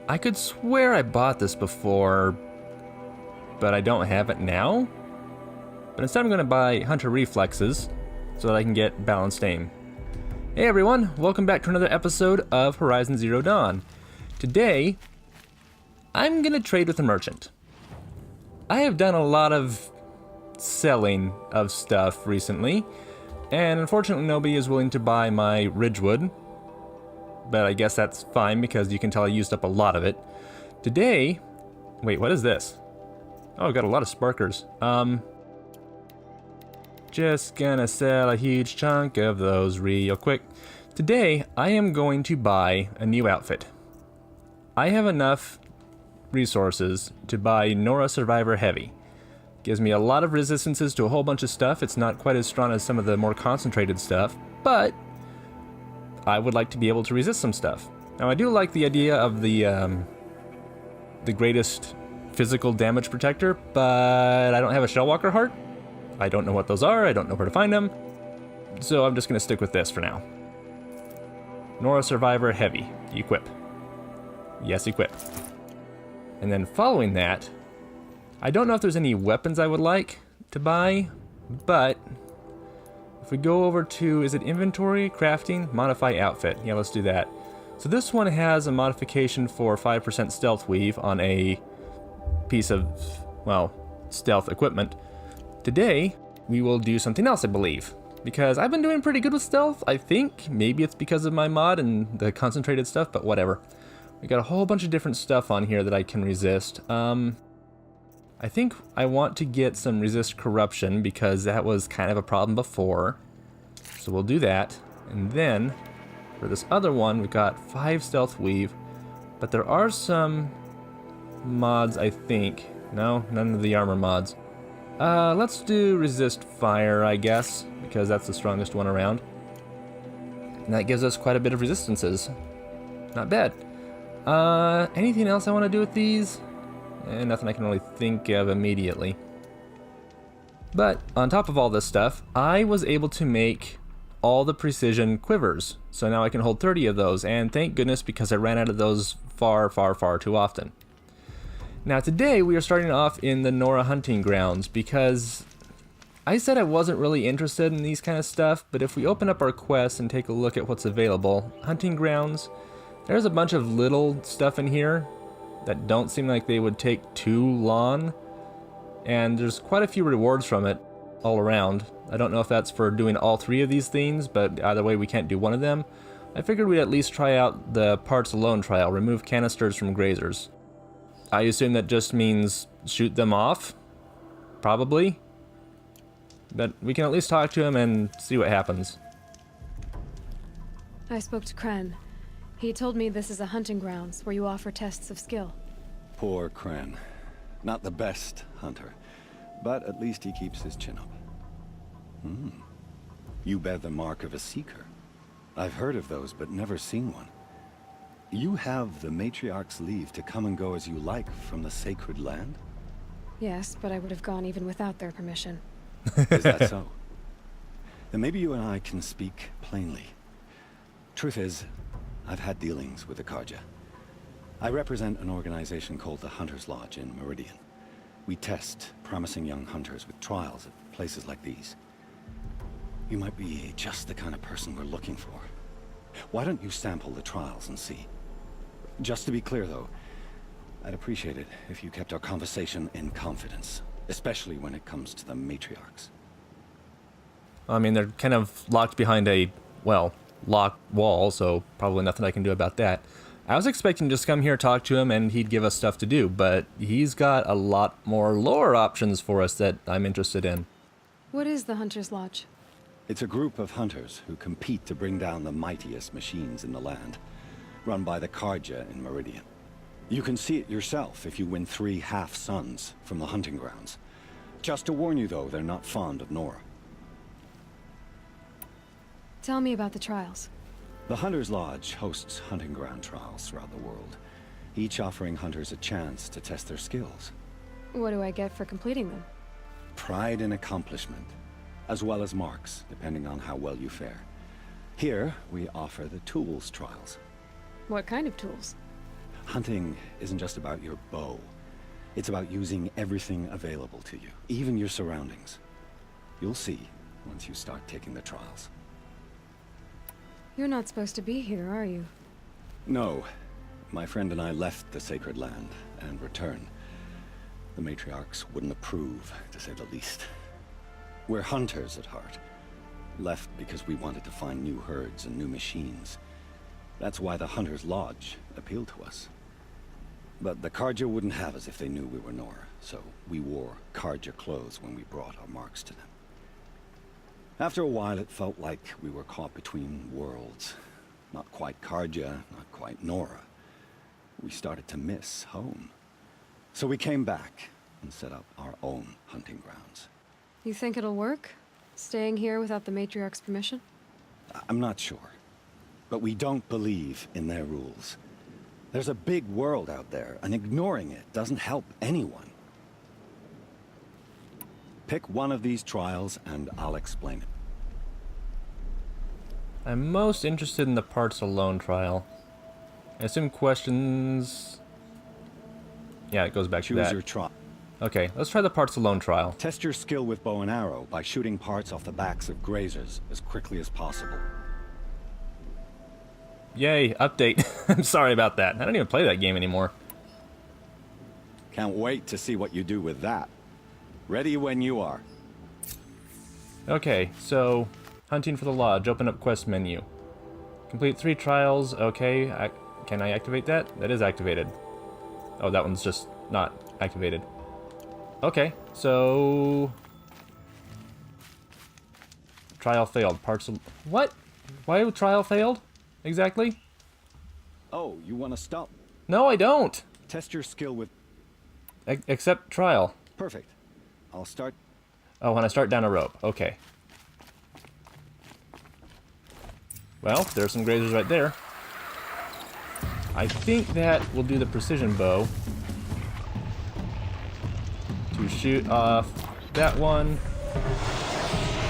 I could swear I bought this before, but I don't have it now. But instead I'm going to buy Hunter Reflexes so that I can get balanced aim. Hey everyone, welcome back to another episode of Horizon Zero Dawn. Today, I'm going to trade with a merchant. I have done a lot of selling of stuff recently, and unfortunately nobody is willing to buy my Ridgewood. But I guess that's fine because you can tell I used up a lot of it. Today, wait, what is this? Oh, I got a lot of sparkers. Just gonna sell a huge chunk of those real quick. Today, I am going to buy a new outfit. I have enough resources to buy Nora Survivor Heavy. Gives me a lot of resistances to a whole bunch of stuff. It's not quite as strong as some of the more concentrated stuff, but I would like to be able to resist some stuff. Now, I do like the idea of the greatest physical damage protector, but I don't have a Shellwalker heart. I don't know what those are. I don't know where to find them. So I'm just going to stick with this for now. Nora Survivor Heavy. Equip. Yes, equip. And then following that, I don't know if there's any weapons I would like to buy, but if we go over to, is it inventory, crafting, modify outfit? Yeah, let's do that. So this one has a modification for 5% stealth weave on a piece of, well, stealth equipment. Today, we will do something else, I believe, because I've been doing pretty good with stealth, I think. Maybe it's because of my mod and the concentrated stuff, but whatever. We got a whole bunch of different stuff on here that I can resist. I think I want to get some resist corruption because that was kind of a problem before. So we'll do that. And then for this other one, we've got 5 stealth weave, but there are some mods, I think. No, none of the armor mods. Let's do resist fire, I guess, because that's the strongest one around. And that gives us quite a bit of resistances. Not bad. Anything else I want to do with these? Nothing I can really think of immediately. But on top of all this stuff, I was able to make all the precision quivers. So now I can hold 30 of those, and thank goodness because I ran out of those far too often. Now today we are starting off in the Nora hunting grounds because I said I wasn't really interested in these kind of stuff, but if we open up our quest and take a look at what's available, hunting grounds, there's a bunch of little stuff in here that don't seem like they would take too long, and there's quite a few rewards from it all around. I don't know if that's for doing all 3 of these things, but either way we can't do one of them. I figured we'd at least try out the parts alone trial, remove canisters from grazers. I assume that just means shoot them off, probably, but we can at least talk to him and see what happens. I spoke to Kren. He told me this is a hunting grounds where you offer tests of skill. Poor Kren. Not the best hunter, but at least he keeps his chin up. You bear the mark of a seeker. I've heard of those, but never seen one. You have the Matriarch's leave to come and go as you like from the sacred land? Yes, but I would have gone even without their permission. Is that so? Then maybe you and I can speak plainly. Truth is, I've had dealings with the Carja. I represent an organization called the Hunter's Lodge in Meridian. We test promising young hunters with trials at places like these. You might be just the kind of person we're looking for. Why don't you sample the trials and see? Just to be clear, though, I'd appreciate it if you kept our conversation in confidence, especially when it comes to the Matriarchs. I mean, they're kind of locked behind a, well, locked wall, so probably nothing I can do about that. I was expecting to just come here, talk to him, and he'd give us stuff to do, but he's got a lot more lore options for us that I'm interested in. What is the Hunter's Lodge? It's a group of hunters who compete to bring down the mightiest machines in the land, run by the Carja in Meridian. You can see it yourself if you win 3 half-suns from the hunting grounds. Just to warn you, though, they're not fond of Nora. Tell me about the trials. The Hunter's Lodge hosts hunting ground trials throughout the world, each offering hunters a chance to test their skills. What do I get for completing them? Pride in accomplishment, as well as marks, depending on how well you fare. Here, we offer the tools trials. What kind of tools? Hunting isn't just about your bow. It's about using everything available to you, even your surroundings. You'll see once you start taking the trials. You're not supposed to be here, are you? No. My friend and I left the sacred land and returned. The matriarchs wouldn't approve, to say the least. We're hunters at heart. Left because we wanted to find new herds and new machines. That's why the Hunter's Lodge appealed to us. But the Carja wouldn't have us if they knew we were Nora, so we wore Carja clothes when we brought our marks to them. After a while, it felt like we were caught between worlds. Not quite Carja, not quite Nora. We started to miss home. So we came back and set up our own hunting grounds. You think it'll work? Staying here without the matriarch's permission? I'm not sure. But we don't believe in their rules. There's a big world out there, and ignoring it doesn't help anyone. Pick one of these trials, and I'll explain it. I'm most interested in the parts alone trial. I assume questions... Yeah, it goes back to Choose that. your trial. Okay, let's try the parts alone trial. Test your skill with bow and arrow by shooting parts off the backs of grazers as quickly as possible. Yay, update. I'm sorry about that. I don't even play that game anymore. Can't wait to see what you do with that. Ready when you are. Okay, so hunting for the lodge. Open up quest menu. Complete 3 trials. Okay, can I activate that? That is activated. Oh, that one's just not activated. Okay, so... Trial failed. Parts of... What? Why trial failed? Exactly? Oh, you want to stop? No, I don't! Test your skill with... Accept trial. Perfect. I'll start... Oh, when I start down a rope. Okay. Well, there's some grazers right there. I think that will do the precision bow. To shoot off that one.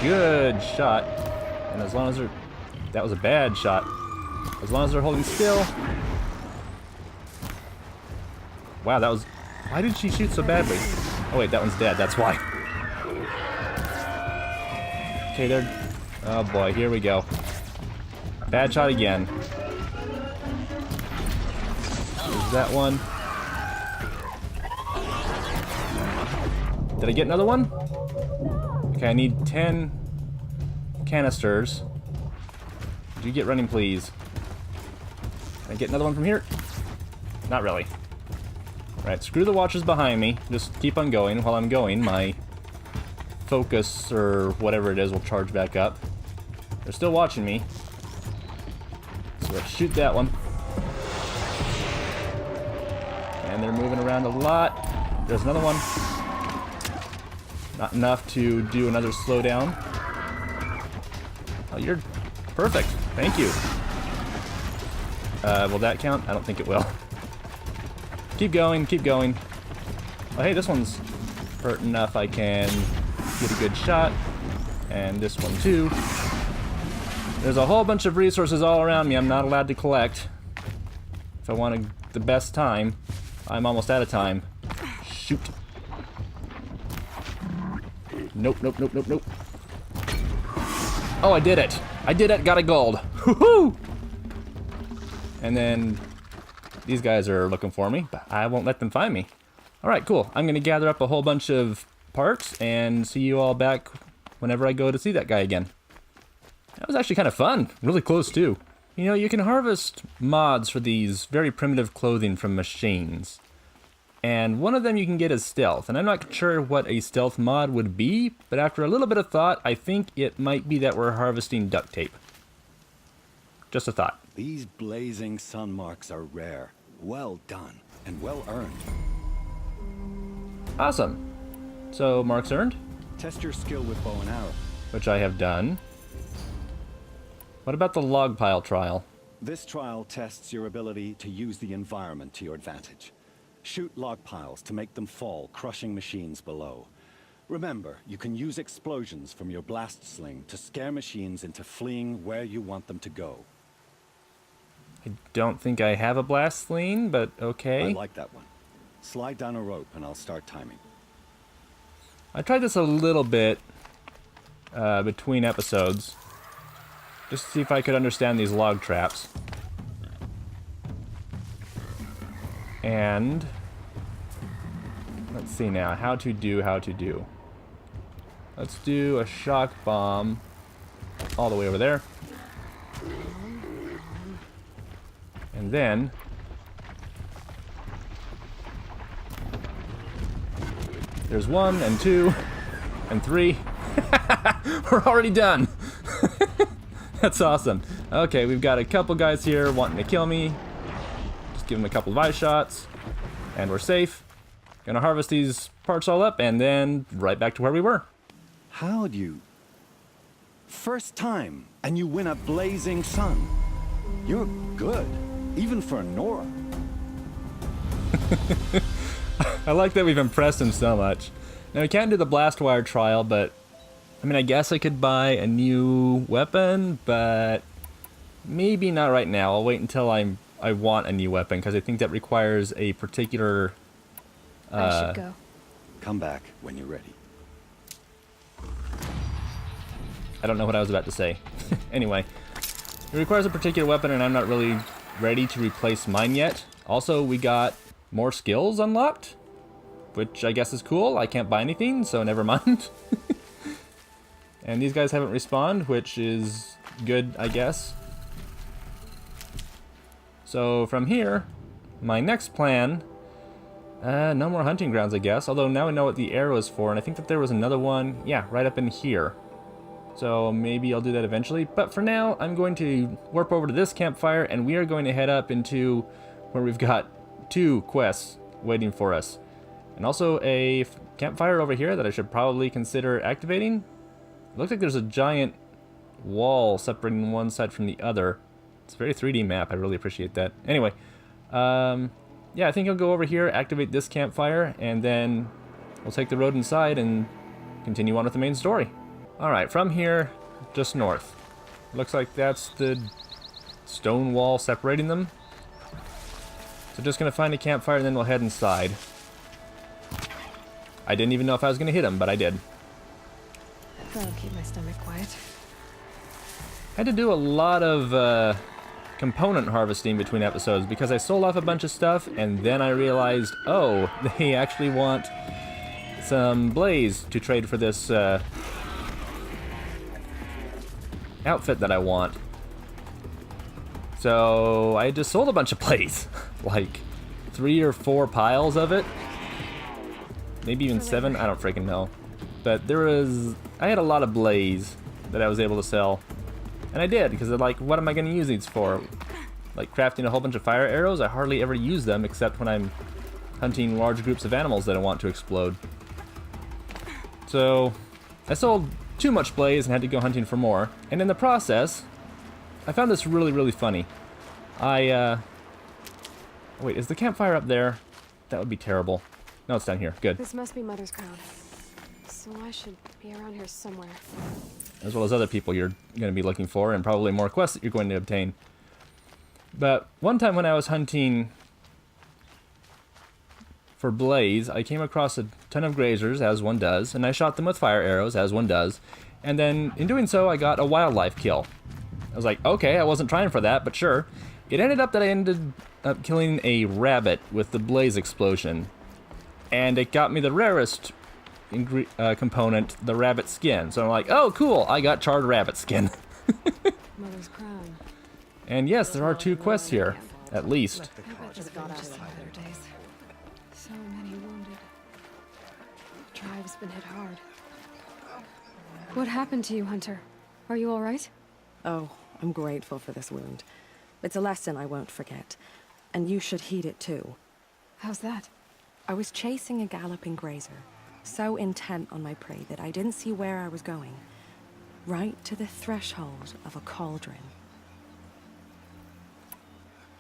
Good shot. And as long as they're... That was a bad shot. As long as they're holding still. Wow, that was... Why did she shoot so badly? Oh wait, that one's dead, that's why. Okay, they're... Oh boy, here we go. Bad shot again. There's that one. Did I get another one? Okay, I need 10 canisters. Did you get running, please? Can I get another one from here? Not really. Right, screw the watchers behind me. Just keep on going. While I'm going, my focus or whatever it is will charge back up. They're still watching me. So let's shoot that one. And they're moving around a lot. There's another one. Not enough to do another slowdown. Oh, you're perfect. Thank you. Will that count? I don't think it will. Keep going, keep going. Oh, hey, this one's hurt enough I can get a good shot. And this one too. There's a whole bunch of resources all around me I'm not allowed to collect. If I want the best time. I'm almost out of time. Shoot. Nope, nope, nope, nope, nope. Oh, I did it. I did it, got a gold. Woohoo! And then these guys are looking for me, but I won't let them find me. Alright, cool. I'm gonna gather up a whole bunch of parts and see you all back whenever I go to see that guy again. That was actually kind of fun. Really close, too. You know, you can harvest mods for these very primitive clothing from machines. And one of them you can get is stealth. And I'm not sure what a stealth mod would be, but after a little bit of thought, I think it might be that we're harvesting duct tape. Just a thought. These blazing sun marks are rare. Well done, and well earned. Awesome. So, marks earned, Test your skill with bow and arrow. which I have done. What about the log pile trial? This trial tests your ability to use the environment to your advantage. Shoot log piles to make them fall, crushing machines below. Remember, you can use explosions from your blast sling to scare machines into fleeing where you want them to go. I don't think I have a blast sling, but I okay. like that one. Slide down a rope and I'll start timing. I tried this a little bit between episodes, just to see if I could understand these log traps. And let's see now, how to do. Let's do a shock bomb all the way over there. And then there's 1 and 2 and 3. We're already done. That's awesome. Okay, we've got a couple guys here wanting to kill me. Just give them a couple of eye shots, and we're safe. Gonna harvest these parts all up, and then right back to where we were. How'd you... First time, and you win a blazing sun. You're good, even for Nora. I like that we've impressed him so much. Now, we can't do the blast wire trial, but... I mean, I guess I could buy a new weapon, but... maybe not right now. I'll wait until I want a new weapon, because I think that requires a particular... I should go. Come back when you're ready. I don't know what I was about to say. Anyway, it requires a particular weapon, and I'm not really ready to replace mine yet. Also, we got more skills unlocked, which I guess is cool. I can't buy anything, so never mind. And these guys haven't respawned, which is good, I guess. So from here, my next plan... no more hunting grounds, I guess. Although now I know what the arrow is for, and I think that there was another one, yeah, right up in here. So maybe I'll do that eventually. But for now, I'm going to warp over to this campfire, and we are going to head up into where we've got 2 quests waiting for us. And also a campfire over here that I should probably consider activating. It looks like there's a giant wall separating one side from the other. It's a very 3D map. I really appreciate that. Anyway, yeah, I think I'll go over here, activate this campfire, and then we'll take the road inside and continue on with the main story. Alright, from here, just north. Looks like that's the stone wall separating them. So just gonna find a campfire and then we'll head inside. I didn't even know if I was gonna hit him, but I did. That'll keep my stomach quiet. Had to do a lot of component harvesting between episodes because I sold off a bunch of stuff and then I realized, oh, they actually want some blaze to trade for this outfit that I want. So I just sold a bunch of blaze. Like 3 or 4 piles of it. Maybe even 7, I don't freaking know. But I had a lot of blaze that I was able to sell. And I did, because I'm like, what am I going to use these for? Like crafting a whole bunch of fire arrows? I hardly ever use them except when I'm hunting large groups of animals that I want to explode. So I sold too much blaze and had to go hunting for more. And in the process, I found this really, really funny. Wait, is the campfire up there? That would be terrible. No, it's down here. Good. This must be Mother's Crown. So I should be around here somewhere. As well as other people you're going to be looking for, and probably more quests that you're going to obtain. But one time when I was hunting for blaze, I came across a ton of grazers, as one does, and I shot them with fire arrows, as one does. And then, in doing so, I got a wildlife kill. I was like, okay, I wasn't trying for that, but sure. It ended up that I ended up killing a rabbit with the blaze explosion. And it got me the rarest component, the rabbit skin. So I'm like, oh, cool, I got charred rabbit skin. Mother's Crown. And yes, there are 2 quests here, at least. I bet just got out some better days. So many wounded. The tribe's been hit hard. What happened to you, Hunter? Are you all right? Oh, I'm grateful for this wound. It's a lesson I won't forget. And you should heed it too. How's that? I was chasing a galloping grazer, so intent on my prey that I didn't see where I was going. Right to the threshold of a cauldron.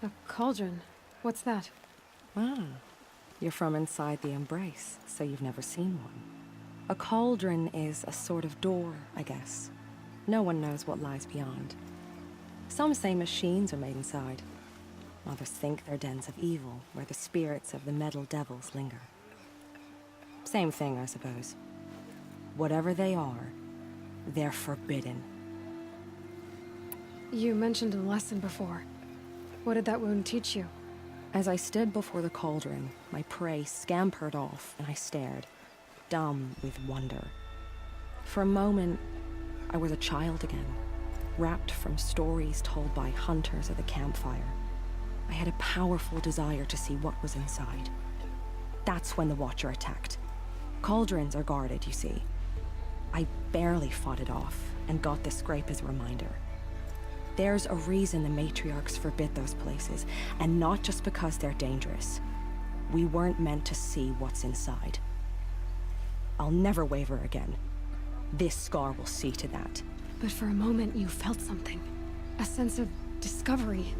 A cauldron? What's that? Ah, you're from inside the Embrace, so you've never seen one. A cauldron is a sort of door, I guess. No one knows what lies beyond. Some say machines are made inside. Others think they're dens of evil, where the spirits of the metal devils linger. Same thing, I suppose. Whatever they are, they're forbidden. You mentioned a lesson before. What did that wound teach you? As I stood before the cauldron, my prey scampered off, and I stared, dumb with wonder. For a moment, I was a child again, wrapped from stories told by hunters at the campfire. I had a powerful desire to see what was inside. That's when the Watcher attacked. Cauldrons are guarded, you see. I barely fought it off, and got this scrape as a reminder. There's a reason the matriarchs forbid those places, and not just because they're dangerous. We weren't meant to see what's inside. I'll never waver again. This scar will see to that. But for a moment, you felt something. A sense of discovery.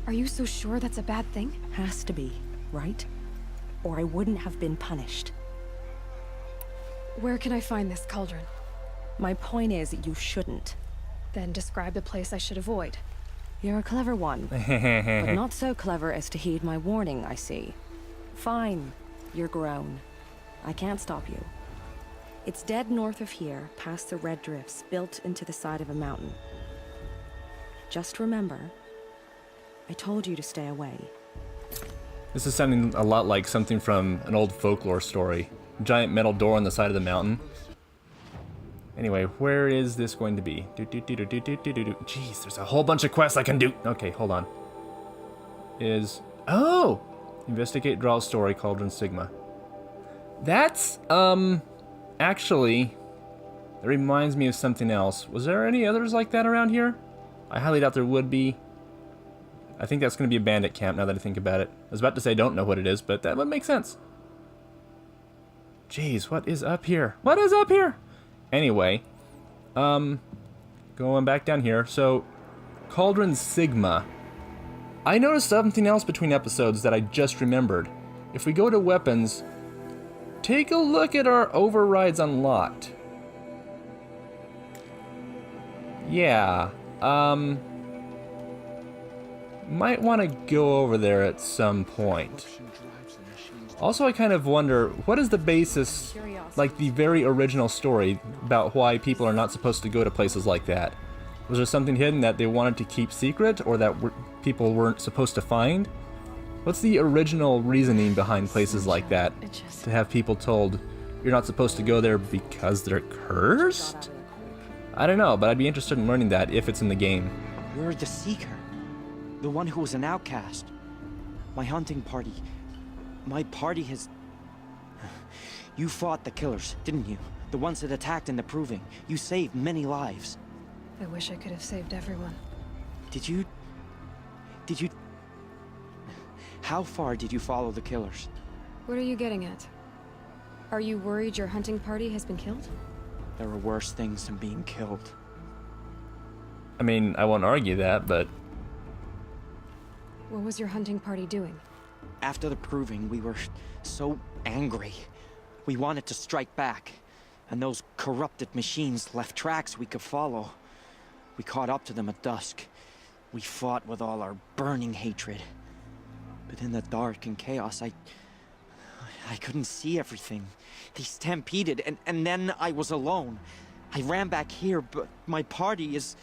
Are you so sure that's a bad thing? Has to be, right? Or I wouldn't have been punished. Where can I find this cauldron? My point is, you shouldn't. Then describe the place I should avoid. You're a clever one, but not so clever as to heed my warning, I see. Fine, you're grown. I can't stop you. It's dead north of here, past the red drifts built into the side of a mountain. Just remember, I told you to stay away. This is sounding a lot like something from an old folklore story. Giant metal door on the side of the mountain. Anyway, where is this going to be? Jeez, there's a whole bunch of quests I can do. Okay, hold on. Oh! Investigate, draw a story, Cauldron Sigma. That's, actually, that reminds me of something else. Was there any others like that around here? I highly doubt there would be. I think that's going to be a bandit camp now that I think about it. I was about to say I don't know what it is, but that would make sense. Jeez, what is up here? What is up here? Anyway, going back down here. So, Cauldron Sigma. I noticed something else between episodes that I just remembered. If we go to weapons, take a look at our overrides unlocked. Yeah, might want to go over there at some point. Also, I kind of wonder, what is the basis, like the very original story, about why people are not supposed to go to places like that? Was there something hidden that they wanted to keep secret, or that people weren't supposed to find? What's the original reasoning behind places like that? To have people told, you're not supposed to go there because they're cursed? I don't know, but I'd be interested in learning that if it's in the game. You're the Seeker. The one who was an outcast. My hunting party. My party has... You fought the killers, didn't you? The ones that attacked in the Proving. You saved many lives. I wish I could have saved everyone. Did you... How far did you follow the killers? What are you getting at? Are you worried your hunting party has been killed? There are worse things than being killed. I mean, I won't argue that, but... What was your hunting party doing? After the Proving, we were so angry. We wanted to strike back. And those corrupted machines left tracks we could follow. We caught up to them at dusk. We fought with all our burning hatred. But in the dark and chaos, I couldn't see everything. They stampeded, and then I was alone. I ran back here, but my party is...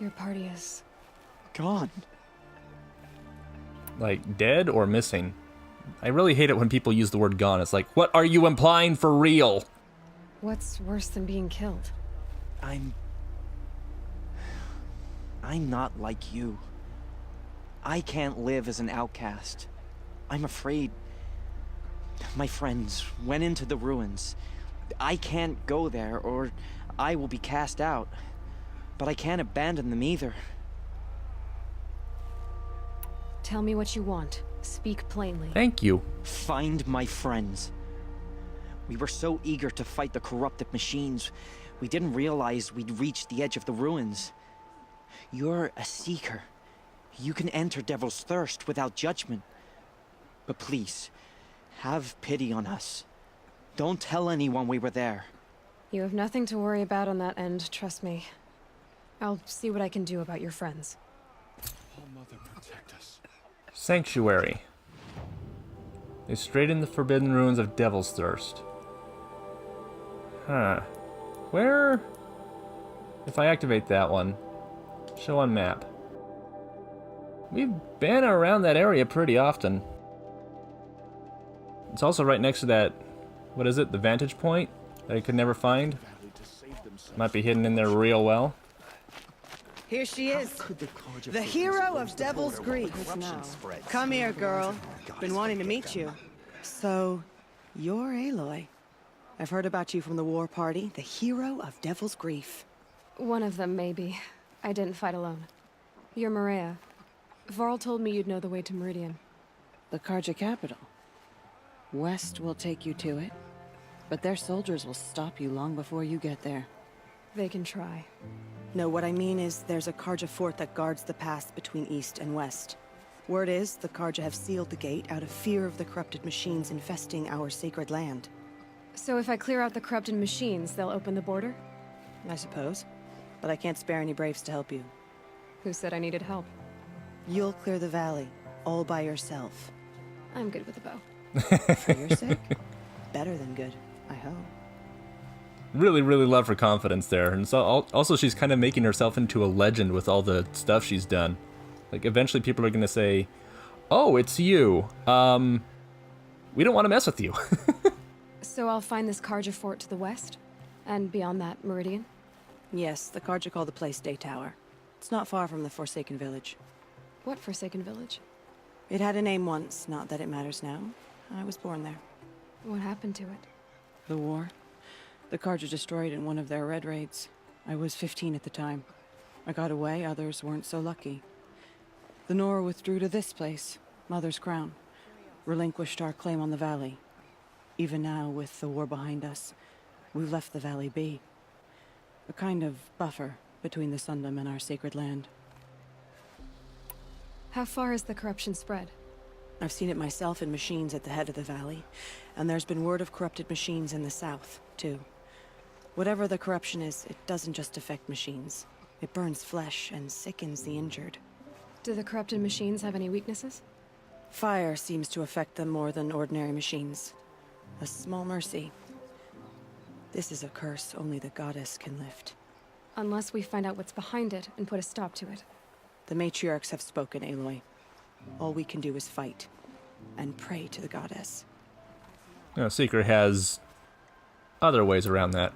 Your party is... gone. Like, dead or missing? I really hate it when people use the word gone. It's like, what are you implying for real? What's worse than being killed? I'm not like you. I can't live as an outcast. I'm afraid. My friends went into the ruins. I can't go there, or I will be cast out. But I can't abandon them either. Tell me what you want. Speak plainly. Thank you. Find my friends. We were so eager to fight the corrupted machines, we didn't realize we'd reached the edge of the ruins. You're a Seeker. You can enter Devil's Thirst without judgment. But please, have pity on us. Don't tell anyone we were there. You have nothing to worry about on that end, trust me. I'll see what I can do about your friends. Oh, Mother, protect us. Sanctuary. They strayed in the forbidden ruins of Devil's Thirst. Huh. Where? If I activate that one. Show on map. We've been around that area pretty often. It's also right next to that, what is it, the vantage point that I could never find? Might be hidden in there real well. Here she is, the hero of Devil's Grief. Come here, girl. Been wanting to meet you. So, you're Aloy. I've heard about you from the war party, the hero of Devil's Grief. One of them, maybe. I didn't fight alone. You're Maria. Varl told me you'd know the way to Meridian. The Carja capital. West will take you to it, but their soldiers will stop you long before you get there. They can try. No, what I mean is there's a Carja fort that guards the pass between east and west. Word is the Carja have sealed the gate out of fear of the corrupted machines infesting our sacred land. So if I clear out the corrupted machines, they'll open the border? I suppose. But I can't spare any braves to help you. Who said I needed help? You'll clear the valley, all by yourself. I'm good with a bow. For your sake? Better than good, I hope. Really, really love her confidence there. And so also she's kind of making herself into a legend with all the stuff she's done. Like eventually people are going to say, "Oh, it's you. We don't want to mess with you." So I'll find this Carja fort to the west? And beyond that, Meridian? Yes, the Carja call the place Day Tower. It's not far from the Forsaken Village. What Forsaken Village? It had a name once, not that it matters now. I was born there. What happened to it? The war. The Carja destroyed in one of their red raids. I was 15 at the time. I got away, others weren't so lucky. The Nora withdrew to this place, Mother's Crown. Relinquished our claim on the valley. Even now, with the war behind us, we've left the valley be. A kind of buffer between the Sundom and our sacred land. How far has the corruption spread? I've seen it myself in machines at the head of the valley, and there's been word of corrupted machines in the south, too. Whatever the corruption is, it doesn't just affect machines. It burns flesh and sickens the injured. Do the corrupted machines have any weaknesses? Fire seems to affect them more than ordinary machines. A small mercy. This is a curse only the goddess can lift. Unless we find out what's behind it and put a stop to it. The matriarchs have spoken, Aloy. All we can do is fight, and pray to the goddess. Seeker has other ways around that.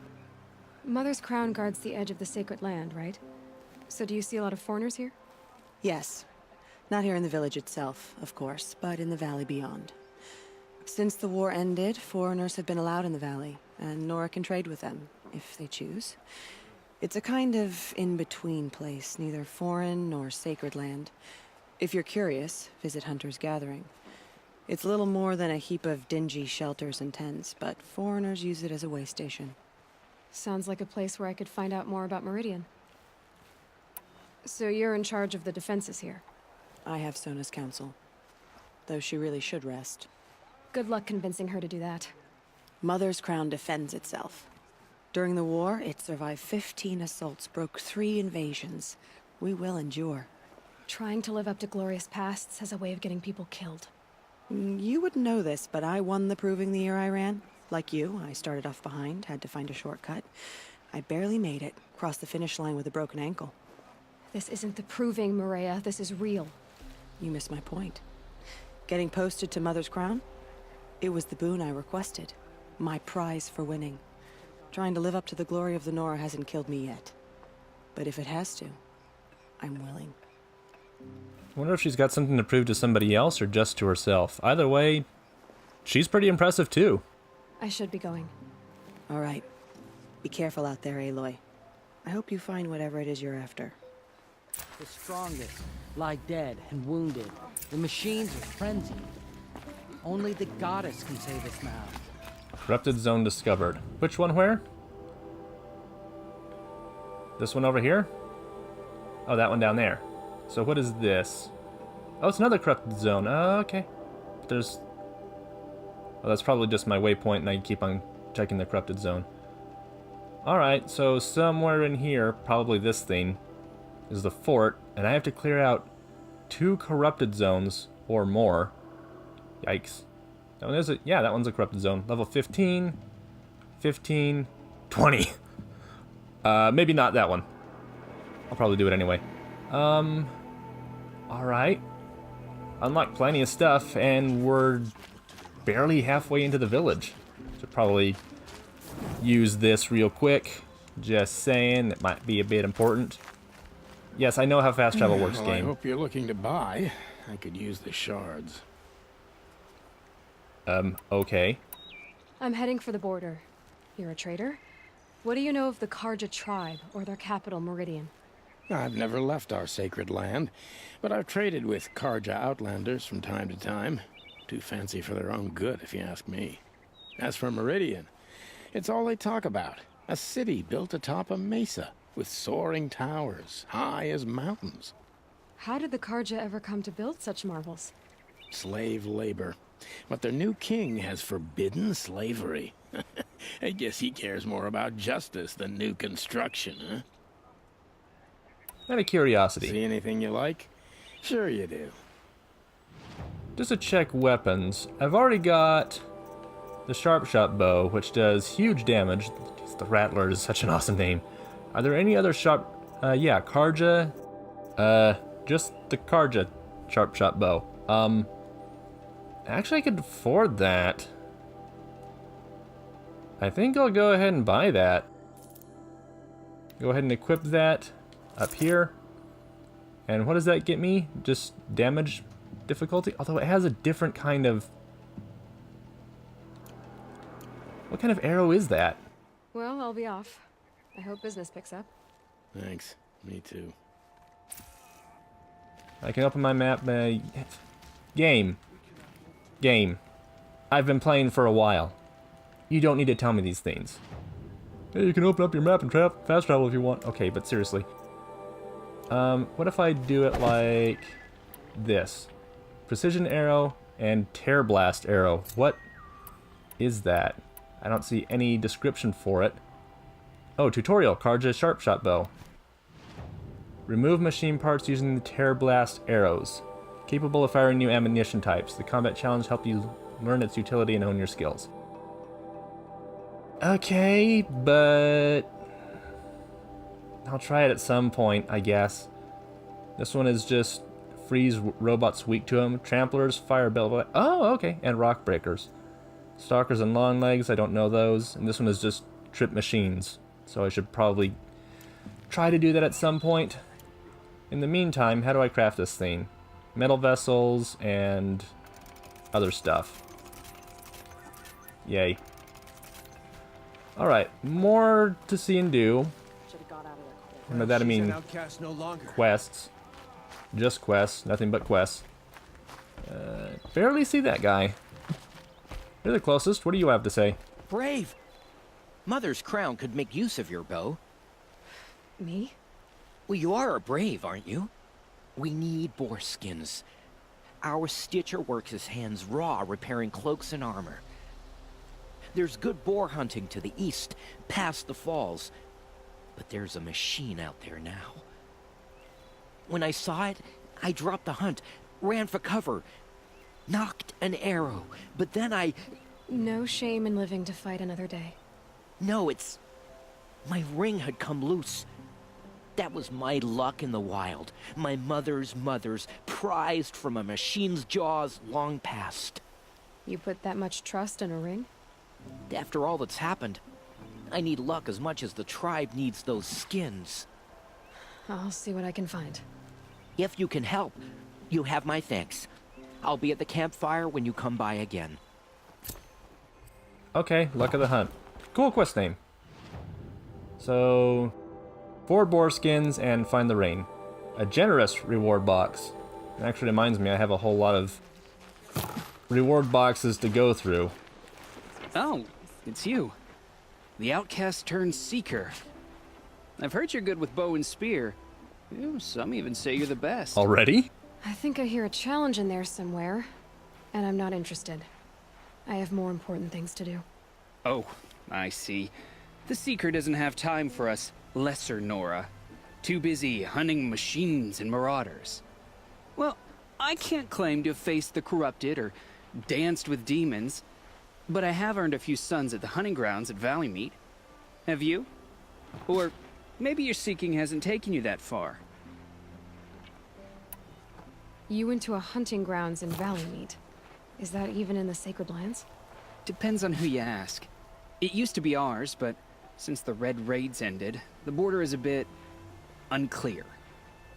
Mother's Crown guards the edge of the sacred land, right? So do you see a lot of foreigners here? Yes. Not here in the village itself, of course, but in the valley beyond. Since the war ended, foreigners have been allowed in the valley, and Nora can trade with them, if they choose. It's a kind of in-between place, neither foreign nor sacred land. If you're curious, visit Hunter's Gathering. It's little more than a heap of dingy shelters and tents, but foreigners use it as a way station. Sounds like a place where I could find out more about Meridian. So you're in charge of the defenses here? I have Sona's counsel, though she really should rest. Good luck convincing her to do that. Mother's Crown defends itself. During the war, it survived 15 assaults, broke 3 invasions. We will endure. Trying to live up to glorious pasts has a way of getting people killed. You wouldn't know this, but I won the Proving the year I ran. Like you, I started off behind, had to find a shortcut. I barely made it, crossed the finish line with a broken ankle. This isn't the Proving, Maria. This is real. You missed my point. Getting posted to Mother's Crown? It was the boon I requested. My prize for winning. Trying to live up to the glory of the Nora hasn't killed me yet. But if it has to, I'm willing. I wonder if she's got something to prove to somebody else or just to herself. Either way, she's pretty impressive too. I should be going. All right. Be careful out there, Aloy. I hope you find whatever it is you're after. The strongest lie dead and wounded. The machines are frenzied. Only the goddess can save us now. Corrupted zone discovered. Which one where? This one over here? Oh, that one down there. So what is this? Oh, it's another corrupted zone. Okay. There's... Oh, that's probably just my waypoint and I keep on checking the corrupted zone. Alright, so somewhere in here, probably this thing, is the fort, and I have to clear out 2 corrupted zones or more. Yikes. That one is it? Yeah, that one's a corrupted zone. Level 15, 15, 20. Maybe not that one. I'll probably do it anyway. Alright. Unlocked plenty of stuff, and we're barely halfway into the village. Should probably use this real quick. Just saying, it might be a bit important. Yes, I know how fast travel works, Well, I game. hope you're looking to buy. I could use the shards. Okay. I'm heading for the border. You're a trader? What do you know of the Karja tribe, or their capital, Meridian? I've never left our sacred land, but I've traded with Karja outlanders from time to time. Too fancy for their own good, if you ask me. As for Meridian, it's all they talk about. A city built atop a mesa, with soaring towers, high as mountains. How did the Karja ever come to build such marvels? Slave labor. But their new king has forbidden slavery. I guess he cares more about justice than new construction, huh? Out of curiosity. See anything you like? Sure you do. Just to check weapons, I've already got the Sharp Shot Bow, which does huge damage. The Rattler is such an awesome name. Are there any other sharp... yeah, Karja. Just the Karja Sharp Shot Bow. Actually, I could afford that. I think I'll go ahead and buy that. Go ahead and equip that up here. And what does that get me? Just damage difficulty? Although it has a different kind of... What kind of arrow is that? Well, I'll be off. I hope business picks up. Thanks. Me too. I can open my map. Game. I've been playing for a while. You don't need to tell me these things. Hey, you can open up your map and fast travel if you want. Okay, but seriously. What if I do it like this? Precision arrow and tear blast arrow. What is that? I don't see any description for it. Oh, tutorial. Karja Sharp Shot Bow. Remove machine parts using the tear blast arrows. Capable of firing new ammunition types. The combat challenge helped you learn its utility and hone your skills. Okay, but I'll try it at some point, I guess. This one is just freeze robots weak to them. Tramplers, fire bell. Oh, okay, and rock breakers. Stalkers and long legs, I don't know those. And this one is just trip machines. So I should probably try to do that at some point. In the meantime, how do I craft this thing? Metal vessels and other stuff. Yay. Alright, more to see and do. And by that I mean quests. Just quests, nothing but quests. Barely see that guy. You're the closest. What do you have to say? Brave! Mother's crown could make use of your bow. Me? Well, you are a brave, aren't you? We need boar skins. Our Stitcher works his hands raw repairing cloaks and armor. There's good boar hunting to the east, past the falls. But there's a machine out there now. When I saw it, I dropped the hunt, ran for cover, knocked an arrow, but then I... No shame in living to fight another day. No, it's... My ring had come loose. That was my luck in the wild. My mother's prized from a machine's jaws long past. You put that much trust in a ring? After all that's happened, I need luck as much as the tribe needs those skins. I'll see what I can find. If you can help, you have my thanks. I'll be at the campfire when you come by again. Okay, luck of the hunt. Cool quest name. So, 4 boar skins and find the rain. A generous reward box. It actually reminds me I have a whole lot of reward boxes to go through. Oh, it's you. The outcast turned seeker. I've heard you're good with bow and spear. Some even say you're the best. Already? I think I hear a challenge in there somewhere, and I'm not interested. I have more important things to do. Oh, I see. The seeker doesn't have time for us lesser Nora. Too busy hunting machines and marauders. Well, I can't claim to have faced the corrupted or danced with demons, but I have earned a few sons at the hunting grounds at Valleymeet. Have you? Or maybe your seeking hasn't taken you that far. You went to a hunting grounds in Valleymeet. Is that even in the Sacred Lands? Depends on who you ask. It used to be ours, but since the Red Raids ended, the border is a bit unclear.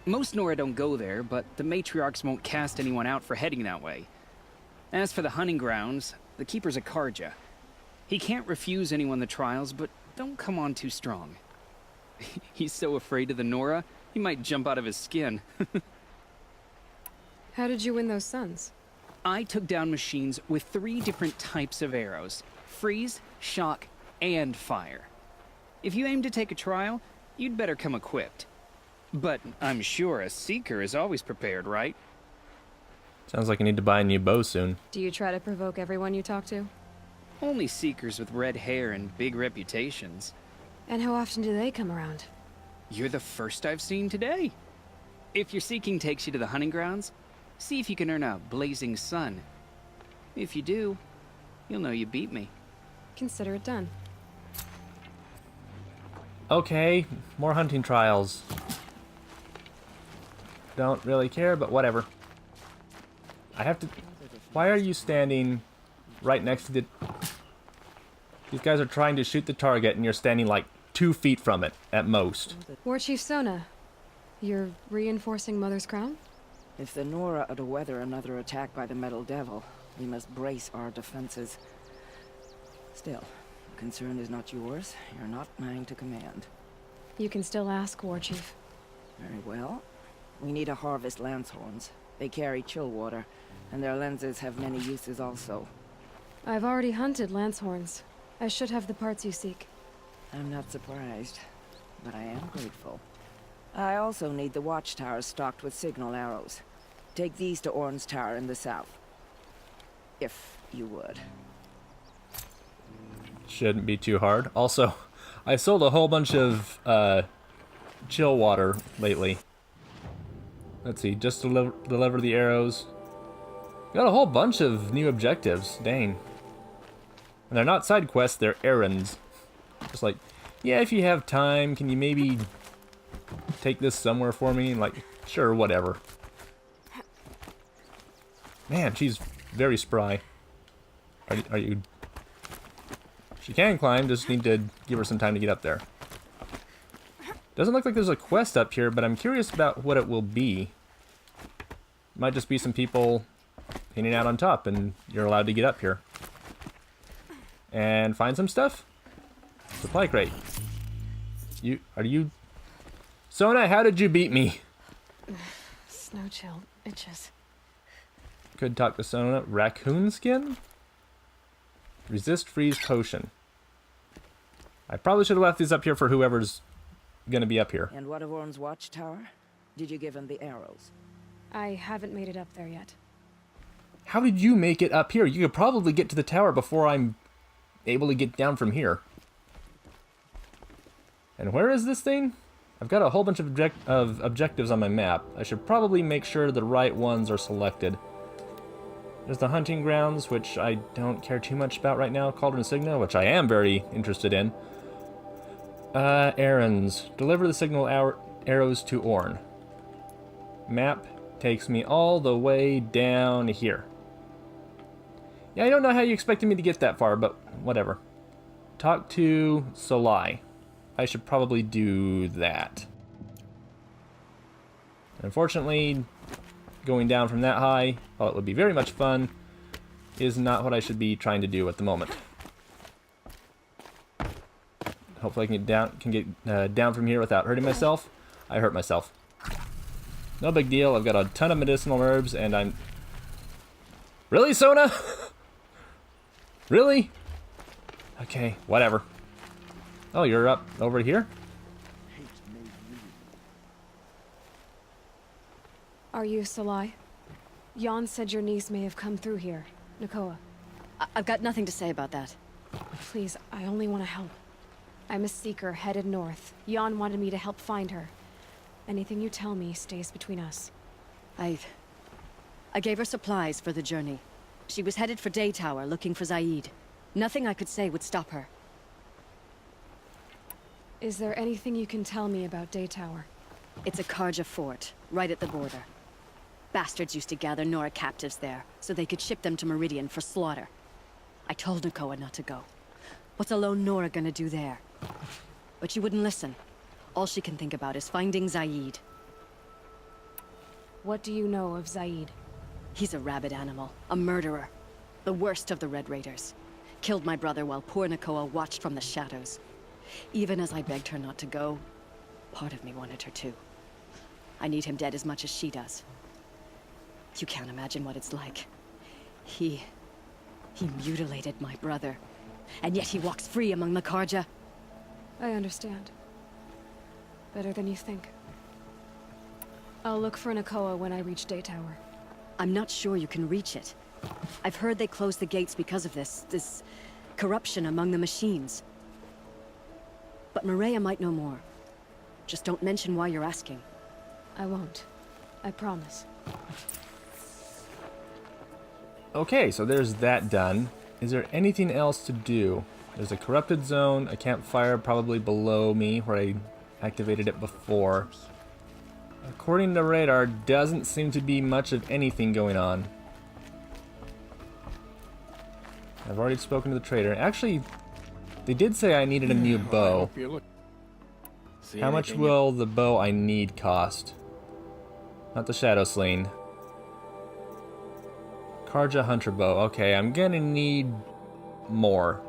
Most Nora don't go there, but the matriarchs won't cast anyone out for heading that way. As for the hunting grounds, the keeper's a Karja. He can't refuse anyone the trials, but don't come on too strong. He's so afraid of the Nora, he might jump out of his skin. How did you win those sons? I took down machines with 3 different types of arrows: freeze, shock, and fire. If you aim to take a trial, you'd better come equipped. But I'm sure a seeker is always prepared, right? Sounds like I need to buy a new bow soon. Do you try to provoke everyone you talk to? Only seekers with red hair and big reputations. And how often do they come around? You're the first I've seen today. If your seeking takes you to the hunting grounds, see if you can earn a blazing sun. If you do, you'll know you beat me. Consider it done. Okay, more hunting trials. Don't really care, but whatever. I have to... Why are you standing right next to the... These guys are trying to shoot the target and you're standing like 2 feet from it, at most. War Chief Sona, you're reinforcing Mother's Crown? If the Nora are to weather another attack by the Metal Devil, we must brace our defenses. Still, the concern is not yours. You're not mine to command. You can still ask, War Chief. Very well. We need to harvest Lancehorns. They carry chill water, and their lenses have many uses also. I've already hunted Lancehorns. I should have the parts you seek. I'm not surprised, but I am grateful. I also need the watchtowers stocked with signal arrows. Take these to Orn's Tower in the south. If you would. Shouldn't be too hard. Also, I sold a whole bunch of chill water lately. Let's see, just deliver the arrows. Got a whole bunch of new objectives, dang. And they're not side quests, they're errands. Just like, yeah, if you have time, can you maybe take this somewhere for me? Like, sure, whatever. Man, she's very spry. Are you... She can climb, just need to give her some time to get up there. Doesn't look like there's a quest up here, but I'm curious about what it will be. Might just be some people hanging out on top, and you're allowed to get up here. And find some stuff? Supply crate. Are you... Sona, how did you beat me? Snow chill itches. Could talk to Sona. Raccoon skin? Resist freeze potion. I probably should have left these up here for whoever's gonna be up here. And what of Orn's watchtower? Did you give him the arrows? I haven't made it up there yet. How did you make it up here? You could probably get to the tower before I'm able to get down from here. And where is this thing? I've got a whole bunch of objectives on my map. I should probably make sure the right ones are selected. There's the hunting grounds, which I don't care too much about right now. Cauldron Signal, which I am very interested in. Errands. Deliver the signal arrows to Orn. Map takes me all the way down here. Yeah, I don't know how you expected me to get that far, but whatever. Talk to Solai. I should probably do that. Unfortunately, going down from that high, while it would be very much fun, is not what I should be trying to do at the moment. Hopefully I can get down from here without hurting myself. I hurt myself. No big deal. I've got a ton of medicinal herbs, and I'm... Really, Sona? Really? Okay, whatever. Oh, you're up over here? Are you Solai? Jan said your niece may have come through here. Nakoa. I've got nothing to say about that. Please, I only want to help. I'm a seeker headed north. Jan wanted me to help find her. Anything you tell me stays between us. I I gave her supplies for the journey. She was headed for Day Tower looking for Zaid. Nothing I could say would stop her. Is there anything you can tell me about Day Tower? It's a Karja fort, right at the border. Bastards used to gather Nora captives there, so they could ship them to Meridian for slaughter. I told Nakoa not to go. What's a lone Nora gonna do there? But she wouldn't listen. All she can think about is finding Zaid. What do you know of Zaid? He's a rabid animal, a murderer. The worst of the Red Raiders. Killed my brother while poor Nakoa watched from the shadows. Even as I begged her not to go, part of me wanted her to. I need him dead as much as she does. You can't imagine what it's like. He mutilated my brother. And yet he walks free among the Karja. I understand. Better than you think. I'll look for Nakoa when I reach Day Tower. I'm not sure you can reach it. I've heard they closed the gates because of this corruption among the machines. But Maria might know more. Just don't mention why you're asking. I won't. I promise. Okay, so there's that done. Is there anything else to do? There's a corrupted zone, a campfire probably below me where I activated it before. According to radar, doesn't seem to be much of anything going on. I've already spoken to the trader. Actually, they did say I needed a new bow. How much will the bow I need cost? Not the Shadow Sling. Karja Hunter Bow. Okay, I'm gonna need more.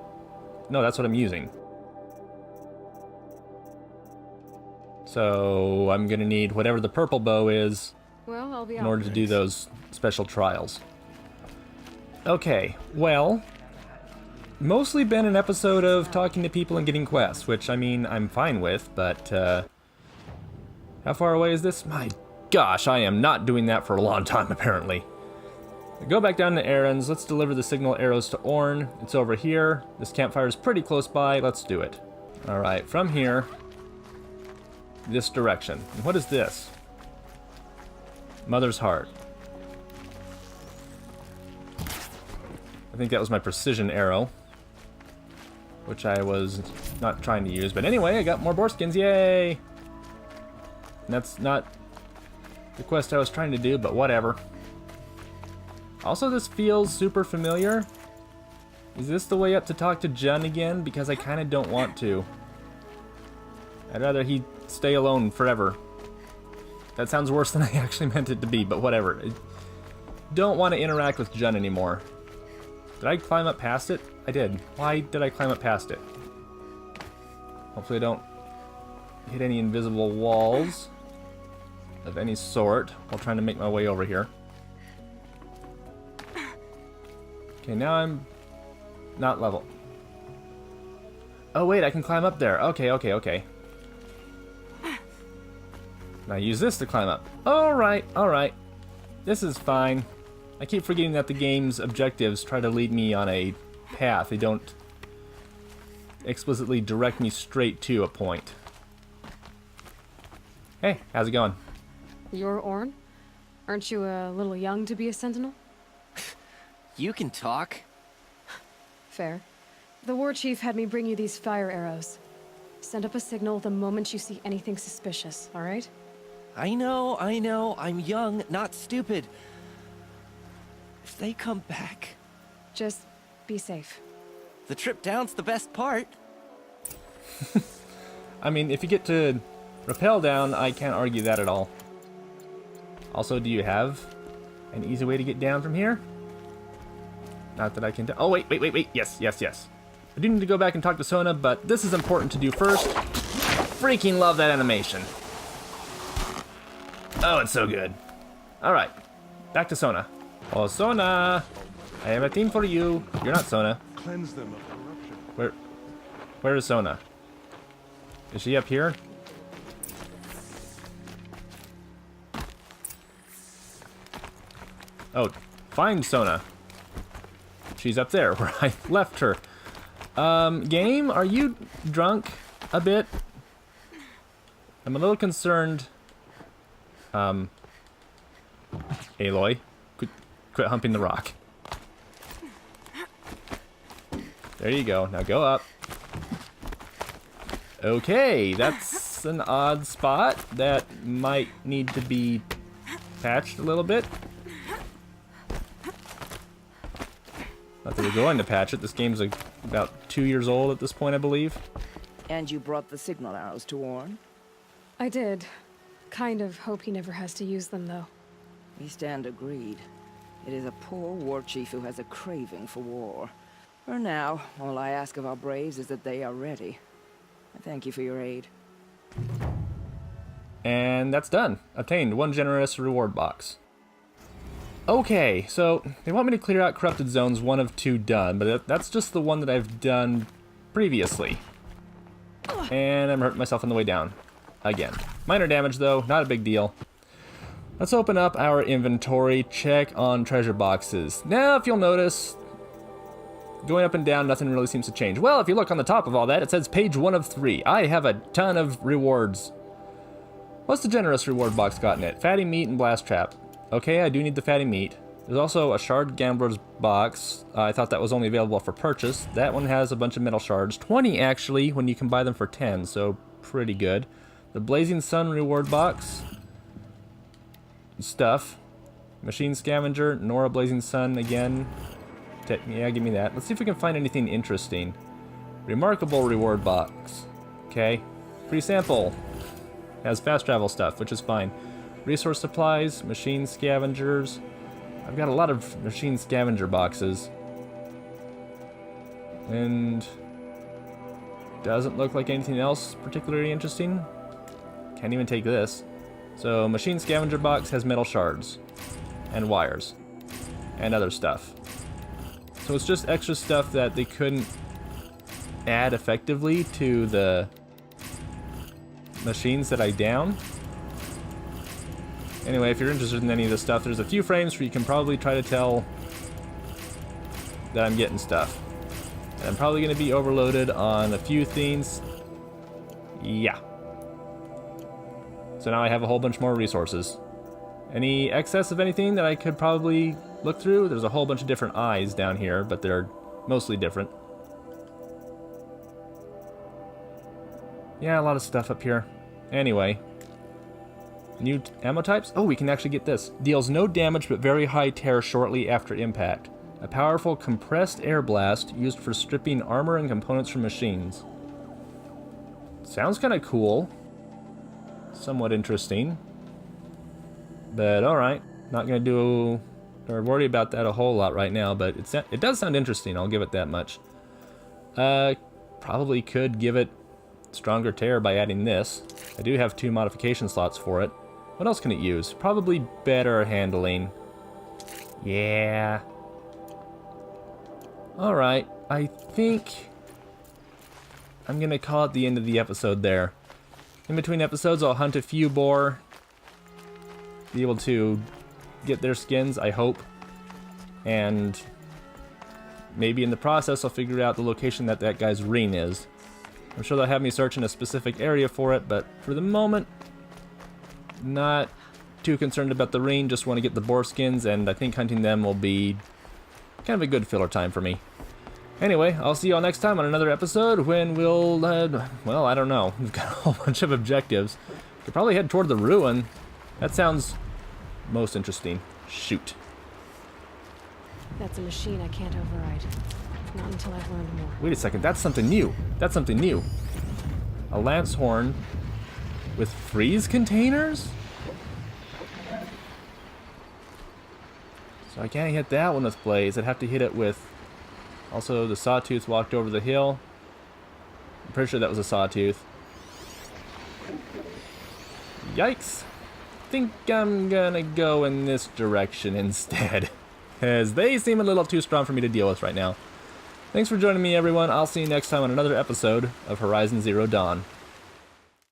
No, that's what I'm using. So I'm gonna need whatever the purple bow is Well, I'll be in order to do those special trials. Okay, well, mostly been an episode of talking to people and getting quests, which, I mean, I'm fine with, but, how far away is this? My gosh, I am not doing that for a long time, apparently. Go back down to errands. Let's deliver the signal arrows to Orn. It's over here. This campfire is pretty close by. Let's do it. Alright, from here, this direction. And what is this? Mother's Heart. I think that was my precision arrow, which I was not trying to use. But anyway, I got more boar skins. Yay! And that's not the quest I was trying to do, but whatever. Also, this feels super familiar. Is this the way up to talk to Jun again? Because I kind of don't want to. I'd rather he stay alone forever. That sounds worse than I actually meant it to be, but whatever. I don't want to interact with Jun anymore. Did I climb up past it? I did. Why did I climb up past it? Hopefully I don't hit any invisible walls of any sort while trying to make my way over here. Okay, now I'm not level. Oh wait, I can climb up there. Okay. Now use this to climb up. Alright. This is fine. I keep forgetting that the game's objectives try to lead me on a path. They don't explicitly direct me straight to a point. Hey, how's it going? You're Orn? Aren't you a little young to be a sentinel? You can talk. Fair. The war chief had me bring you these fire arrows. Send up a signal the moment you see anything suspicious, alright? I know. I'm young, not stupid. If they come back... Just be safe. The trip down's the best part. I mean, if you get to rappel down, I can't argue that at all. Also, do you have an easy way to get down from here? Not that I can... Oh, wait. Yes. I do need to go back and talk to Sona, but this is important to do first. Freaking love that animation. Oh, it's so good. Alright, back to Sona. Oh, Sona! I have a theme for you. You're not Sona. Cleanse them of corruption. Where is Sona? Is she up here? Oh, find Sona. She's up there where I left her. Game, are you drunk a bit? I'm a little concerned. Aloy, quit humping the rock. There you go. Now go up. Okay, that's an odd spot that might need to be patched a little bit. Not that we're going to patch it. This game's like about 2 years old at this point, I believe. And you brought the signal arrows to Orn? I did. Kind of hope he never has to use them, though. We stand agreed. It is a poor war chief who has a craving for war. For now, all I ask of our braves is that they are ready. I thank you for your aid. And that's done. Obtained 1 generous reward box. Okay, so they want me to clear out corrupted zones, 1 of 2 done, but that's just the one that I've done previously. And I'm hurting myself on the way down. Again. Minor damage though, not a big deal. Let's open up our inventory, check on treasure boxes. Now, if you'll notice, going up and down, nothing really seems to change. Well, if you look on the top of all that, it says page 1 of 3. I have a ton of rewards. What's the generous reward box got in it? Fatty meat and blast trap. Okay, I do need the fatty meat. There's also a shard gambler's box. I thought that was only available for purchase. That one has a bunch of metal shards. 20 actually, when you can buy them for 10, so pretty good. The Blazing Sun reward box. Stuff. Machine Scavenger, Nora Blazing Sun again. Yeah, give me that. Let's see if we can find anything interesting. Remarkable reward box. Okay. Free sample. Has fast travel stuff, which is fine. Resource supplies, machine scavengers. I've got a lot of machine scavenger boxes. And doesn't look like anything else particularly interesting. Can't even take this. So machine scavenger box has metal shards and wires and other stuff. So it's just extra stuff that they couldn't add effectively to the machines that I downed. Anyway, if you're interested in any of this stuff, there's a few frames where you can probably try to tell that I'm getting stuff. And I'm probably going to be overloaded on a few things. Yeah. So now I have a whole bunch more resources. Any excess of anything that I could probably look through? There's a whole bunch of different eyes down here, but they're mostly different. Yeah, a lot of stuff up here. Anyway. New ammo types? Oh, we can actually get this. Deals no damage but very high tear shortly after impact. A powerful compressed air blast used for stripping armor and components from machines. Sounds kind of cool. Somewhat interesting. But alright. Not going to do or worry about that a whole lot right now, but it does sound interesting, I'll give it that much. Probably could give it stronger tear by adding this. I do have 2 modification slots for it. What else can it use? Probably better handling. Yeah. Alright, I think I'm gonna call it the end of the episode there. In between episodes, I'll hunt a few boar. Be able to get their skins, I hope. And maybe in the process, I'll figure out the location that guy's ring is. I'm sure they'll have me search in a specific area for it, but for the moment, not too concerned about the ring, just want to get the boar skins, and I think hunting them will be kind of a good filler time for me. Anyway, I'll see you all next time on another episode when we'll, well, I don't know. We've got a whole bunch of objectives. Could probably head toward the ruin. That sounds most interesting. Shoot. That's a machine I can't override. Not until I've learned more. Wait a second, that's something new. That's something new. A lance horn with freeze containers? So I can't hit that one with Blaze. I'd have to hit it with... Also, the Sawtooth walked over the hill. I'm pretty sure that was a Sawtooth. Yikes. Think I'm gonna go in this direction instead. As they seem a little too strong for me to deal with right now. Thanks for joining me, everyone. I'll see you next time on another episode of Horizon Zero Dawn.